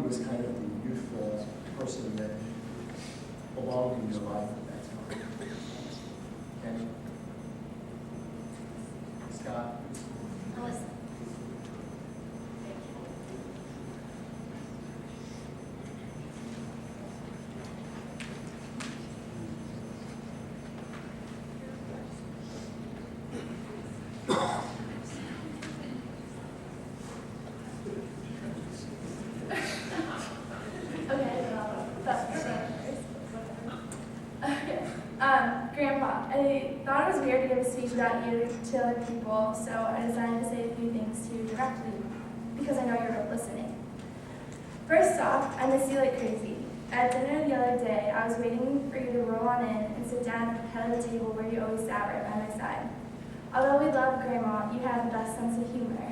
was kind of the youthful person that belonged in your life at that time? Okay. Scott? Melissa. Grandpa, I thought it was weird to give a speech about you to other people, so I decided to say a few things to you directly, because I know you're listening. First off, I miss you like crazy. At dinner the other day, I was waiting for you to roll on in and sit down at the head of the table where you always sat right by my side. Although we loved Grandma, you had the best sense of humor.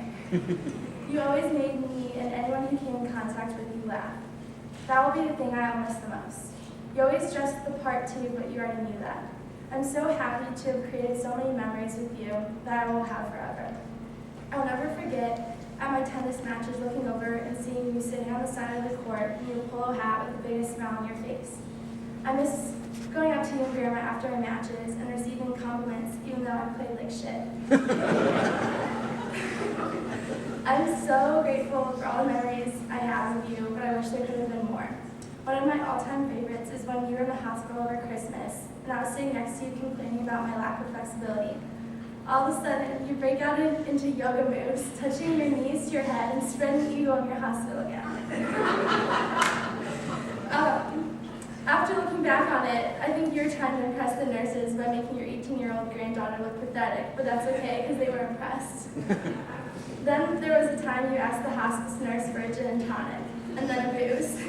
You always made me and anyone who came in contact with you laugh. That will be the thing I'll miss the most. You always dressed the part too, but you already knew that. I'm so happy to have created so many memories with you that I will have forever. I'll never forget at my tennis matches looking over and seeing you sitting on the side of the court in your polo hat with the biggest smile on your face. I miss going up to you and Grandma after my matches and receiving compliments even though I played like shit. I'm so grateful for all the memories I have of you, but I wish there could have been more. One of my all-time favorites is when you were in the hospital over Christmas, and I was sitting next to you complaining about my lack of flexibility. All of a sudden, you break out into yoga moves, touching your knees to your head and spreading the eagle in your hospital gown. After looking back on it, I think you were trying to impress the nurses by making your 18-year-old granddaughter look pathetic, but that's okay because they were impressed. Then there was a time you asked the hospice nurse for a gin and tonic, and then a booze.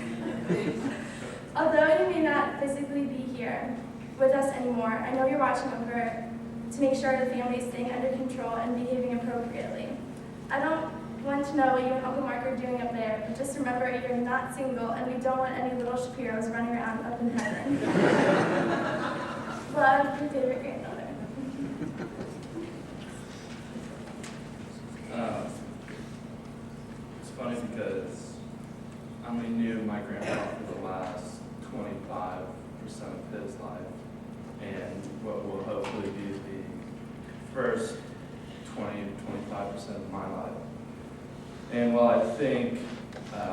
Although you may not physically be here with us anymore, I know you're watching over to make sure the family is staying under control and behaving appropriately. I don't want to know what you and Uncle Mark are doing up there, but just remember you're not single and we don't want any little Shapiros running around up in heaven. Love, your favorite granddaughter. It's funny because I only knew my grandpa for the last 25% of his life, and what will hopefully be the first 20-25% of my life. And while I think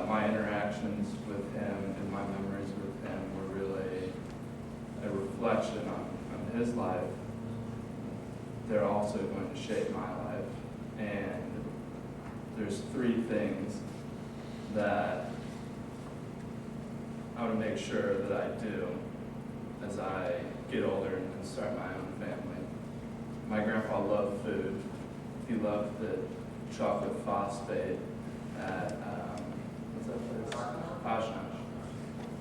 my interactions with him and my memories with him were really a reflection on his life, they're also going to shape my life. And there's three things that I want to make sure that I do as I get older and start my own family. My grandpa loved food. He loved the chocolate phosphate at, what's that place? Oshkosh.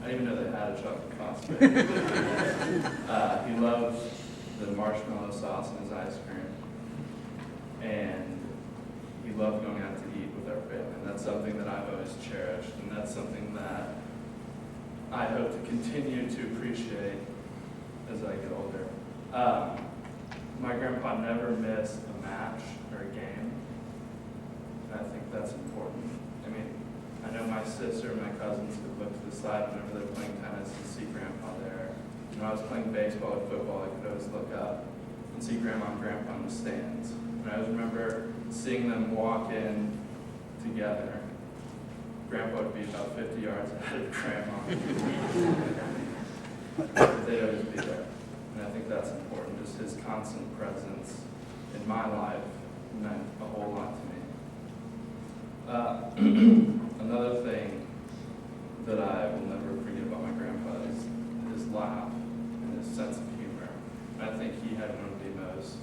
I didn't even know they had a chocolate phosphate. He loved the marshmallow sauce in his ice cream. And he loved going out to eat with our family. And that's something that I've always cherished. And that's something that I hope to continue to appreciate as I get older. My grandpa never missed a match or a game. And I think that's important. I mean, I know my sister and my cousins could look to the side whenever they're playing tennis and see grandpa there. When I was playing baseball or football, I could always look up and see grandma and grandpa in the stands. And I always remember seeing them walk in together. Grandpa would be about 50 yards ahead of grandma. They'd always be there. And I think that's important. Just his constant presence in my life meant a whole lot to me. Another thing that I will never forget about my grandpa is his laugh and his sense of humor. And I think he had one of the most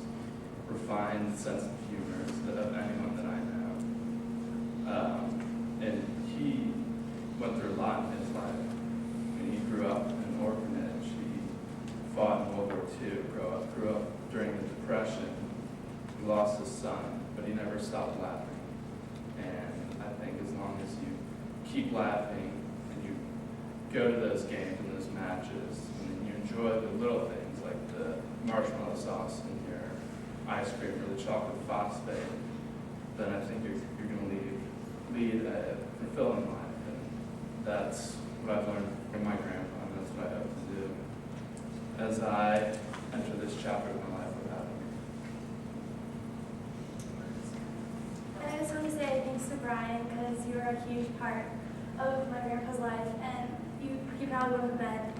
refined sense of humor of anyone that I know. And he went through a lot in his life. I mean, he grew up in an orphanage. He fought in World War II, grew up during the Depression. He lost his son, but he never stopped laughing. And I think as long as you keep laughing and you go to those games and those matches, and you enjoy the little things like the marshmallow sauce in your ice cream or the chocolate phosphate, then I think you're going to lead a fulfilling life. And that's what I've learned from my grandpa, and that's what I hope to do as I enter this chapter of my life without him. And I just want to say thanks to Brian, because you were a huge part of my grandpa's life, and he probably would have been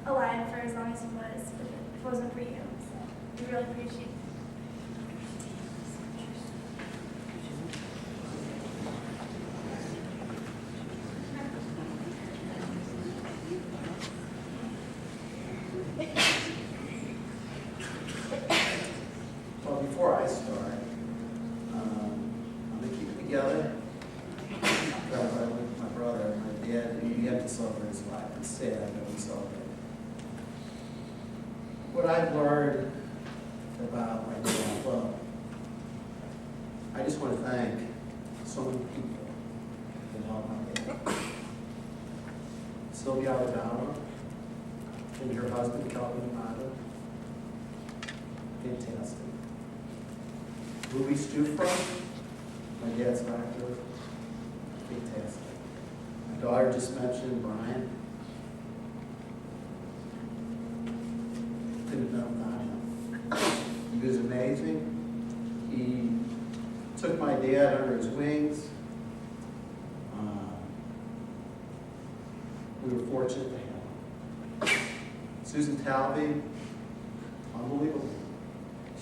alive for as long as he was if it wasn't for you. So we really appreciate it. Well, before I start, I'm going to keep it together. My brother, my dad, he had to celebrate his life. It's sad, but we celebrate. What I've learned about my dad, well, I just want to thank so many people that helped my dad. Sylvia Alabama and her husband, Calvin Amado. Fantastic. Louis Stufra, my dad's doctor. Fantastic. My daughter just mentioned Brian. Couldn't have done without him. He was amazing. He took my dad under his wings. We were fortunate to have him. Susan Talby, unbelievable.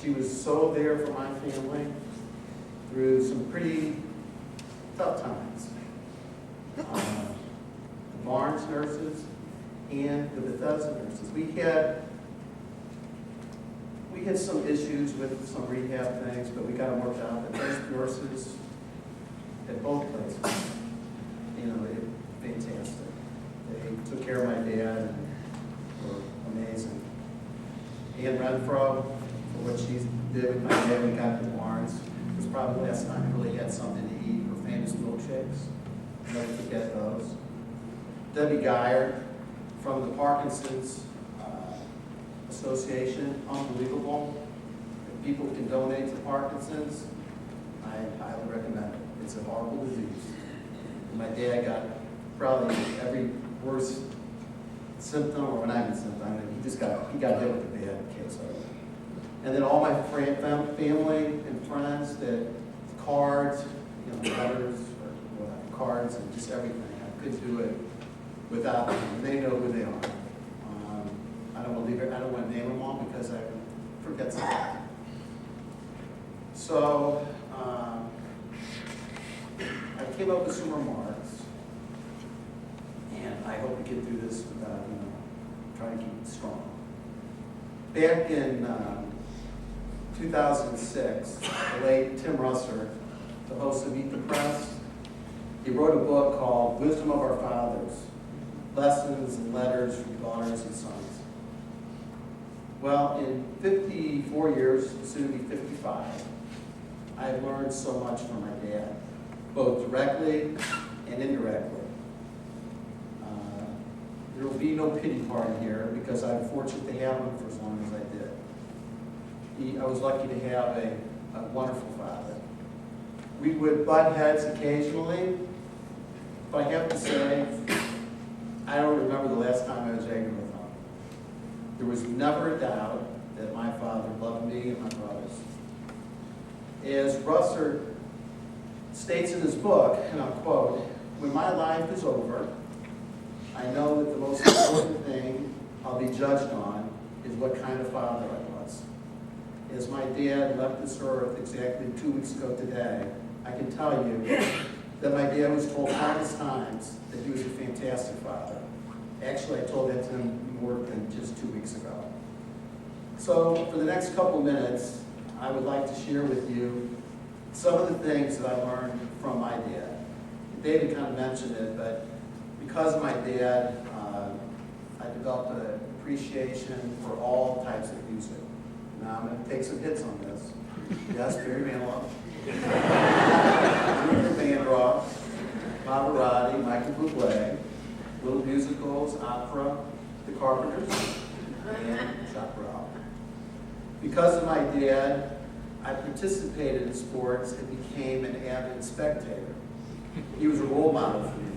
She was so there for my family through some pretty tough times. The Barnes nurses and the Bethesda nurses. We had some issues with some rehab things, but we got them worked out. But those nurses at both places, fantastic. They took care of my dad and were amazing. Ann Renfro, for what she did with my dad when we got to Barnes. It was probably the last time I really had something to eat. Her famous milkshakes. I'll never forget those. Debbie Geyer from the Parkinson's Association, unbelievable. If people can donate to Parkinson's, I highly recommend it. It's a horrible disease. And my dad got probably every worst symptom, or not even symptom, he got hit with a bad case of it. And then all my family and friends, that cards, letters, or whatever, cards, and just everything. I couldn't do it without them. They know who they are. I don't want to name them all because I forget something. So I came up with some remarks, and I hope to get through this without, trying to keep it strong. Back in 2006, the late Tim Russer, the host of Eat the Press, he wrote a book called Wisdom of Our Fathers, Lessons and Letters from Daughters and Sons. Well, in 54 years, soon to be 55, I have learned so much from my dad, both directly and indirectly. There will be no pity party here because I'm fortunate to have him for as long as I did. I was lucky to have a wonderful father. We would butt heads occasionally, but I have to say, I don't remember the last time I was angry with him. There was never a doubt that my father loved me and my brothers. As Russer states in his book, and I'll quote, "When my life is over, I know that the most important thing I'll be judged on is what kind of father I was. As my dad left this earth exactly 2 weeks ago today, I can tell you that my dad was told countless times that he was a fantastic father. Actually, I told that to him more than just 2 weeks ago. So for the next couple minutes, I would like to share with you some of the things that I learned from my dad. David kind of mentioned it, but because of my dad, I developed an appreciation for all types of music. Now I'm going to take some hits on this. Yes, Barry Manilow, Luther Vandross, Pavarotti, Michael Bublé, little musicals, opera, The Carpenters, and Chaparral. Because of my dad, I participated in sports and became an avid spectator. He was a role model for me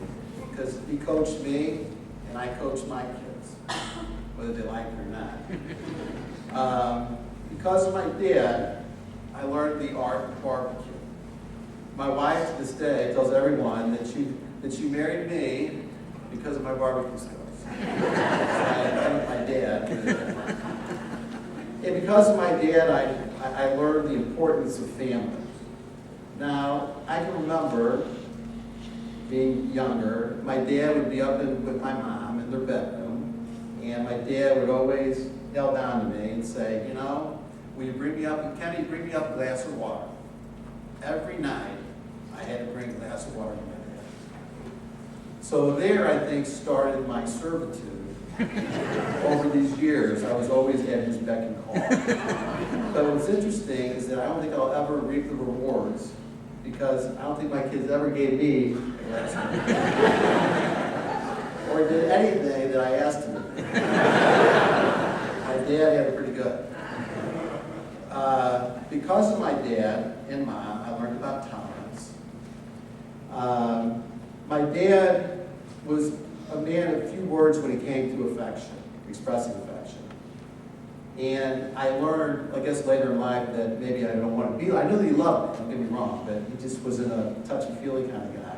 because He coached me, and I coached my kids, whether they like it or not. Because of my dad, I learned the art of barbecue. My wife to this day tells everyone that she married me because of my barbecue skills. I met my dad. And because of my dad, I learned the importance of family. Now, I can remember being younger, my dad would be up with my mom in their bedroom, and my dad would always yell down to me and say, you know, will you bring me up, Kenny, bring me up a glass of water. Every night, I had to bring a glass of water to my dad. So there, I think, started my servitude. Over these years, I was always at his beck and call. But what's interesting is that I don't think I'll ever reap the rewards, because I don't think my kids ever gave me a glass of water. Or did anything that I asked them to do. My dad had it pretty good. Because of my dad and mom, I learned about tolerance. My dad was a man of few words when it came to affection, expressing affection. And I learned, I guess later in life, that maybe I don't want to be, I knew that he loved me, don't get me wrong, but he just was in a touchy-feely kind of guy.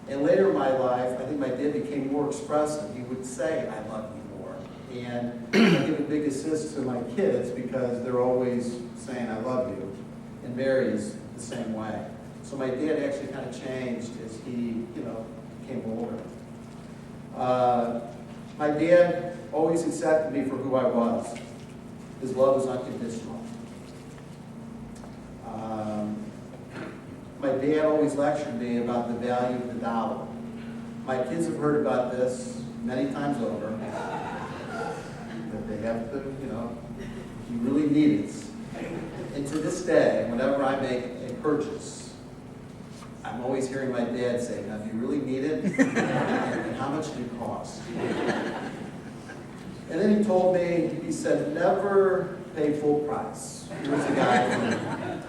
And later in my life, I think my dad became more expressive. He would say, I love you more. And I give a big assist to my kids because they're always saying, I love you. And Mary's the same way. So my dad actually kind of changed as he, became older. My dad always accepted me for who I was. His love was unconditional. My dad always lectured me about the value of the dollar. My kids have heard about this many times over, that they have to, you really need it. And to this day, whenever I make a purchase, I'm always hearing my dad say, now, do you really need it? And how much did it cost? And then he told me, he said, never pay full price. He was a guy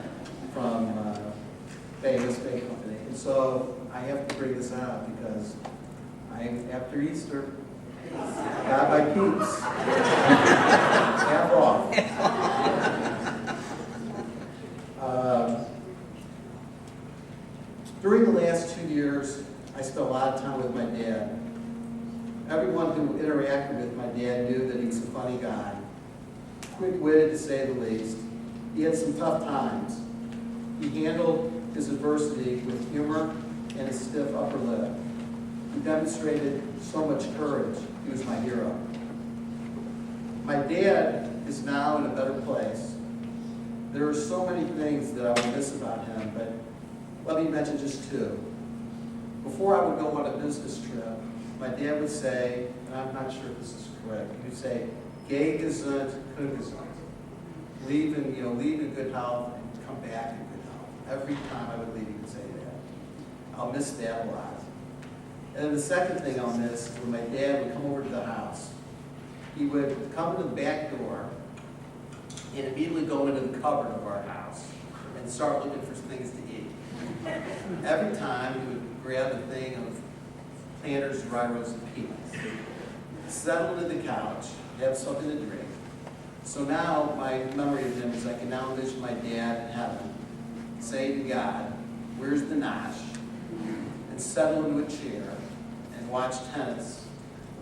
from famous big company. And so I have to bring this out because after Easter, I got my peeps. Half off. During the last 2 years, I spent a lot of time with my dad. Everyone who interacted with my dad knew that he's a funny guy, quick-witted to say the least. He had some tough times. He handled his adversity with humor and a stiff upper lip. He demonstrated so much courage. He was my hero. My dad is now in a better place. There are so many things that I will miss about him, but let me mention just two. Before I would go on a business trip, my dad would say, and I'm not sure if this is correct, he would say, "Geh gesund, komm gesund." Leave in good health and come back in good health. Every time I would leave, he would say that. I'll miss that a lot. And then the second thing I'll miss is when my dad would come over to the house. He would come into the back door and immediately go into the cupboard of our house and start looking for things to eat. Every time he would grab a thing of Planters dry roasted peanuts, settle into the couch, have something to drink. So now my memory of him is I can now envision my dad in heaven saying to God, "Where's the nosh?" and settle into a chair and watch tennis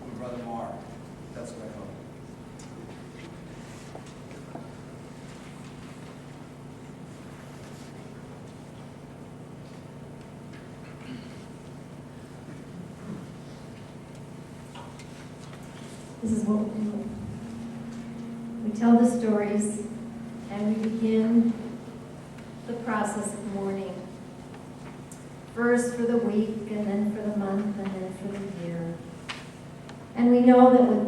with Brother Mark. That's what I hope. This is what we do. We tell the stories and we begin the process of mourning. First for the week, and then for the month, and then for the year. And we know that with